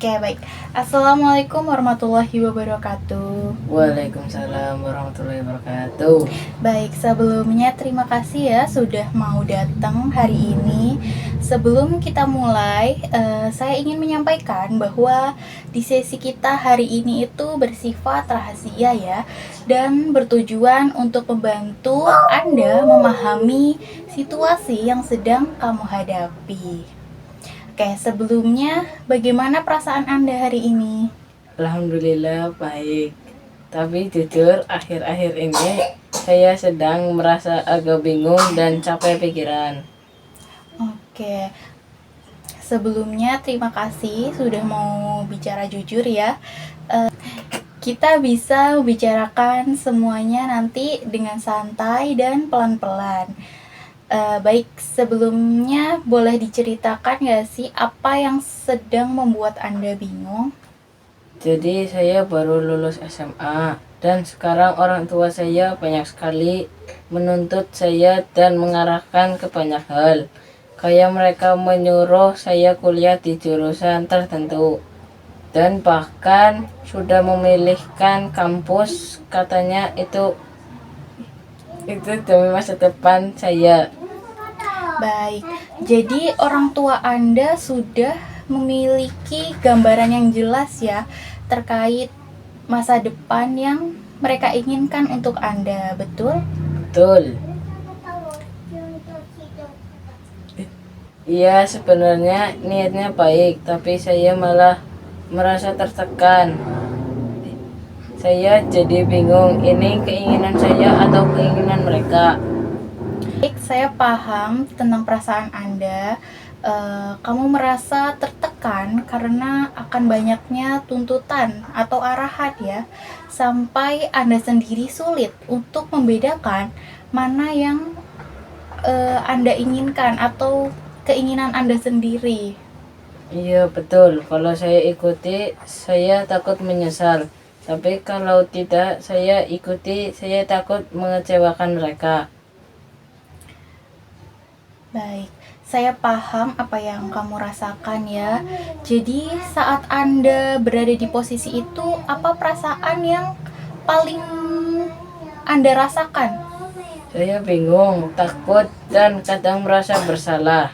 Oke, baik. Assalamualaikum warahmatullahi wabarakatuh. Waalaikumsalam warahmatullahi wabarakatuh. Baik, sebelumnya terima kasih ya sudah mau datang hari ini. Sebelum kita mulai, saya ingin menyampaikan bahwa di sesi kita hari ini itu bersifat rahasia ya, dan bertujuan untuk membantu Anda memahami situasi yang sedang kamu hadapi. Oke, sebelumnya bagaimana perasaan Anda hari ini? Alhamdulillah baik. Tapi jujur akhir-akhir ini saya sedang merasa agak bingung dan capek pikiran. Oke, sebelumnya terima kasih sudah mau bicara jujur ya. Kita bisa bicarakan semuanya nanti dengan santai dan pelan-pelan. Baik, sebelumnya boleh diceritakan gak sih apa yang sedang membuat Anda bingung? Jadi saya baru lulus SMA dan sekarang orang tua saya banyak sekali menuntut saya dan mengarahkan ke banyak hal. Kayak mereka menyuruh saya kuliah di jurusan tertentu dan bahkan sudah memilihkan kampus, katanya itu demi masa depan saya. Baik, jadi orang tua Anda sudah memiliki gambaran yang jelas ya terkait masa depan yang mereka inginkan untuk Anda, betul? Betul. Iya, sebenarnya niatnya baik, tapi saya malah merasa tertekan. Saya jadi bingung, ini keinginan saya atau keinginan mereka. Baik, saya paham tentang perasaan Anda. Kamu merasa tertekan karena akan banyaknya tuntutan atau arahan ya, sampai Anda sendiri sulit untuk membedakan mana yang Anda inginkan atau keinginan Anda sendiri. Iya, betul. Kalau saya ikuti, saya takut menyesal. Tapi kalau tidak saya ikuti, saya takut mengecewakan mereka. Baik, saya paham apa yang kamu rasakan ya. Jadi saat Anda berada di posisi itu, apa perasaan yang paling Anda rasakan? Saya bingung, takut, dan kadang merasa bersalah.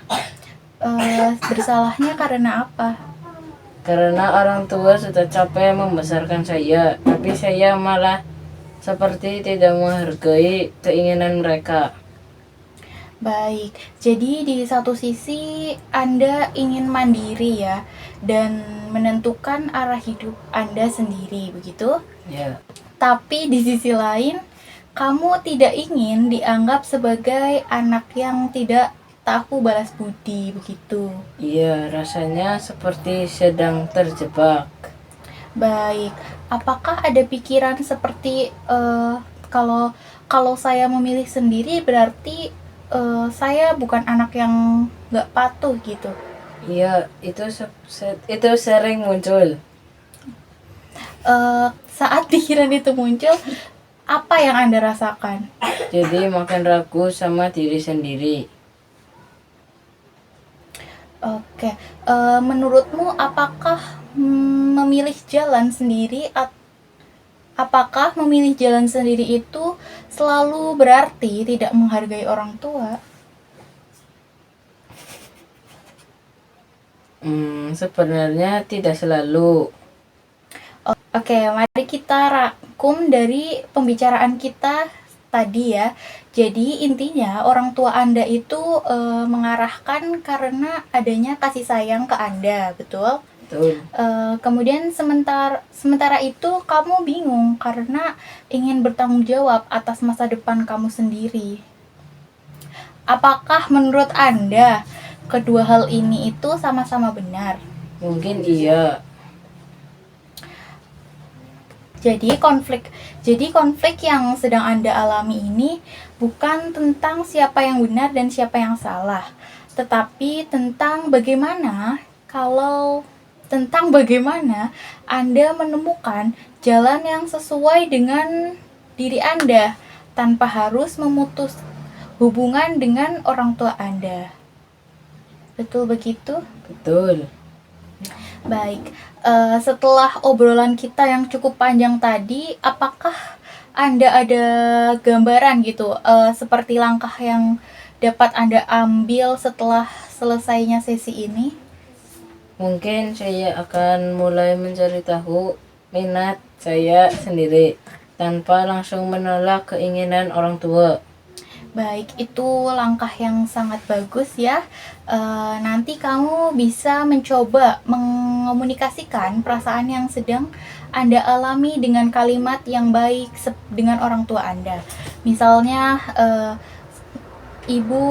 Bersalahnya karena apa? Karena orang tua sudah capek membesarkan saya, tapi saya malah seperti tidak menghargai keinginan mereka. Baik, jadi di satu sisi Anda ingin mandiri ya, dan menentukan arah hidup Anda sendiri, begitu? Ya, Tapi di sisi lain, kamu tidak ingin dianggap sebagai anak yang tidak tahu balas budi, begitu. iya, rasanya seperti sedang terjebak. Baik, apakah ada pikiran seperti kalau kalau saya memilih sendiri berarti saya bukan anak yang nggak patuh gitu. Iya, itu sering muncul. Saat pikiran itu muncul, apa yang Anda rasakan? Jadi makin ragu sama diri sendiri. Oke, menurutmu apakah memilih jalan sendiri apakah memilih jalan sendiri itu selalu berarti tidak menghargai orang tua? Sebenarnya tidak selalu. Oke, mari kita rangkum dari pembicaraan kita tadi ya. Jadi intinya orang tua Anda itu mengarahkan karena adanya kasih sayang ke Anda, betul? Betul. Kemudian sementara itu kamu bingung karena ingin bertanggung jawab atas masa depan kamu sendiri. Apakah menurut Anda kedua hal ini itu sama-sama benar? Mungkin iya. Jadi konflik yang sedang Anda alami ini bukan tentang siapa yang benar dan siapa yang salah, tetapi tentang bagaimana Anda menemukan jalan yang sesuai dengan diri Anda tanpa harus memutus hubungan dengan orang tua Anda. Betul begitu? Betul. Baik, setelah obrolan kita yang cukup panjang tadi, apakah Anda ada gambaran gitu, seperti langkah yang dapat Anda ambil setelah selesainya sesi ini? Mungkin saya akan mulai mencari tahu minat saya sendiri tanpa langsung menolak keinginan orang tua. Baik, itu langkah yang sangat bagus ya. Nanti kamu bisa mencoba mengomunikasikan perasaan yang sedang Anda alami dengan kalimat yang baik dengan orang tua Anda. Misalnya, Ibu,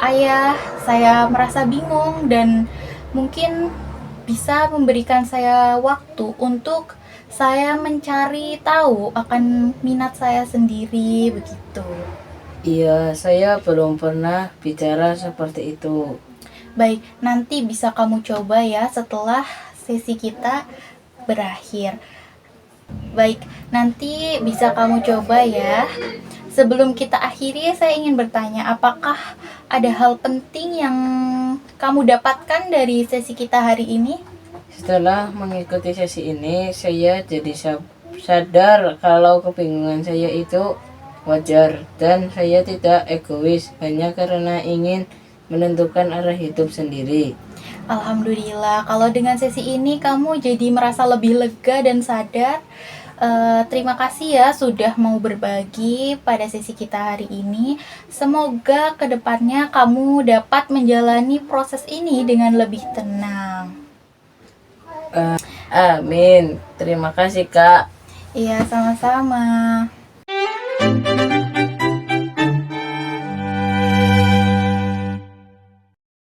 Ayah, saya merasa bingung dan mungkin bisa memberikan saya waktu untuk saya mencari tahu akan minat saya sendiri begitu. Iya, saya belum pernah bicara seperti itu. Baik, nanti bisa kamu coba ya setelah sesi kita berakhir. Baik, nanti bisa kamu coba ya. Sebelum kita akhiri, saya ingin bertanya, apakah ada hal penting yang kamu dapatkan dari sesi kita hari ini? Setelah mengikuti sesi ini, saya jadi sadar kalau kebingungan saya itu wajar dan saya tidak egois hanya karena ingin menentukan arah hidup sendiri. Alhamdulillah, kalau dengan sesi ini kamu jadi merasa lebih lega dan sadar. Terima kasih ya sudah mau berbagi pada sesi kita hari ini. Semoga kedepannya kamu dapat menjalani proses ini dengan lebih tenang. Amin. Terima kasih, Kak. Iya, sama-sama.